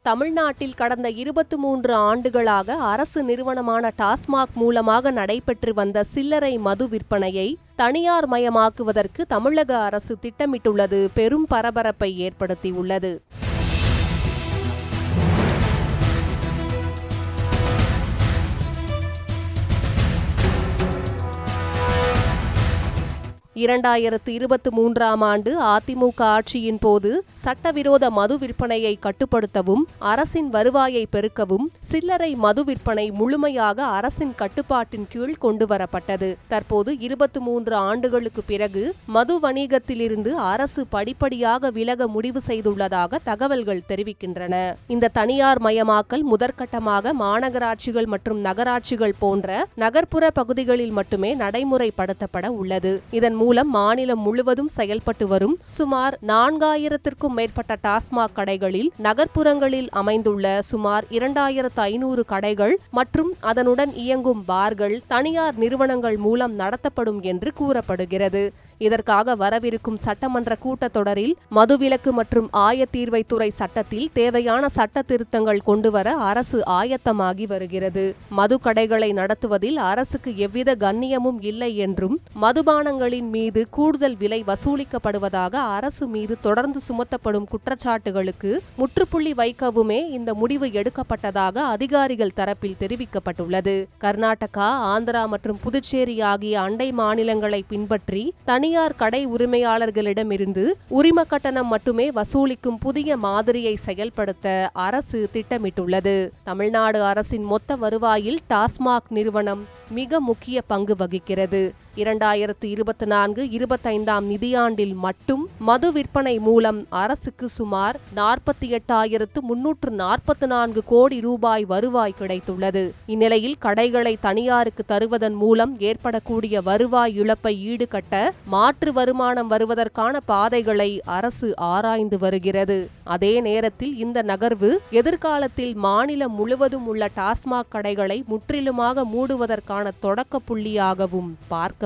தமிழ்நாட்டில் கடந்த 23 ஆண்டுகளாக அரசு நிறுவனமான டாஸ்மாக் மூலமாக நடைபெற்று வந்த சில்லறை மது விற்பனையை தனியார் மயமாக்குவதற்கு தமிழக அரசு திட்டமிட்டுள்ளது பெரும் பரபரப்பை ஏற்படுத்தியுள்ளது. இரண்டாயிரத்து 23ஆம் ஆண்டு அதிமுக ஆட்சியின் போது சட்டவிரோத மது விற்பனையை கட்டுப்படுத்தவும் அரசின் வருவாயை பெருக்கவும் சில்லறை மது விற்பனை முழுமையாக அரசின் கட்டுப்பாட்டின் கீழ் கொண்டுவரப்பட்டது. தற்போது 23 ஆண்டுகளுக்கு பிறகு மது வணிகத்திலிருந்து அரசு படிப்படியாக விலக முடிவு செய்துள்ளதாக தகவல்கள் தெரிவிக்கின்றன. இந்த தனியார் மயமாக்கல் முதற்கட்டமாக மாநகராட்சிகள் மற்றும் நகராட்சிகள் போன்ற நகர்ப்புற பகுதிகளில் மட்டுமே நடைமுறைப்படுத்தப்பட உள்ளது. இதன் மூலம் மாநிலம் முழுவதும் செயல்பட்டு வரும் சுமார் 4000த்திற்கும் மேற்பட்ட டாஸ்மாக் கடைகளில் நகர்ப்புறங்களில் அமைந்துள்ள சுமார் 2500 கடைகள் மற்றும் அதனுடன் இயங்கும் பார்கள் தனியார் நிறுவனங்கள் மூலம் நடத்தப்படும் என்று கூறப்படுகிறது. இதற்காக வரவிருக்கும் சட்டமன்ற கூட்டத்தொடரில் மதுவிலக்கு மற்றும் ஆயத்தீர்வைத்துறை சட்டத்தில் தேவையான சட்ட திருத்தங்கள் கொண்டுவர அரசு ஆயத்தமாகி வருகிறது. மது கடைகளை நடத்துவதில் அரசுக்கு எவ்வித கண்ணியமும் இல்லை என்றும் மதுபானங்களின் மீது கூடுதல் விலை வசூலிக்கப்படுவதாக அரசு மீது தொடர்ந்து சுமத்தப்படும் குற்றச்சாட்டுகளுக்கு முற்றுப்புள்ளி வைக்கவுமே இந்த முடிவு எடுக்கப்பட்டதாக அதிகாரிகள் தரப்பில் தெரிவிக்கப்பட்டுள்ளது. கர்நாடகா, ஆந்திரா மற்றும் புதுச்சேரி ஆகிய அண்டை மாநிலங்களை பின்பற்றி தனியார் கடை உரிமையாளர்களிடமிருந்து உரிம கட்டணம் மட்டுமே வசூலிக்கும் புதிய மாதிரியை செயல்படுத்த அரசு திட்டமிட்டுள்ளது. தமிழ்நாடு அரசின் மொத்த வருவாயில் டாஸ்மாக் நிறுவனம் மிக முக்கிய பங்கு வகிக்கிறது. 2024-25ஆம் நிதியாண்டில் மட்டும் மது விற்பனை மூலம் அரசுக்கு சுமார் 48,344 கோடி ரூபாய் வருவாய் கிடைத்துள்ளது. இந்நிலையில் கடைகளை தனியாருக்கு தருவதன் மூலம் ஏற்படக்கூடிய வருவாய் இழப்பை ஈடுகட்ட மாற்று வருமானம் வருவதற்கான பாதைகளை அரசு ஆராய்ந்து வருகிறது. அதே நேரத்தில் இந்த நகர்வு எதிர்காலத்தில் மாநிலம் முழுவதும் உள்ள டாஸ்மாக் கடைகளை முற்றிலுமாக மூடுவதற்கான தொடக்க புள்ளியாகவும் பார்க்கப்படுகிறது.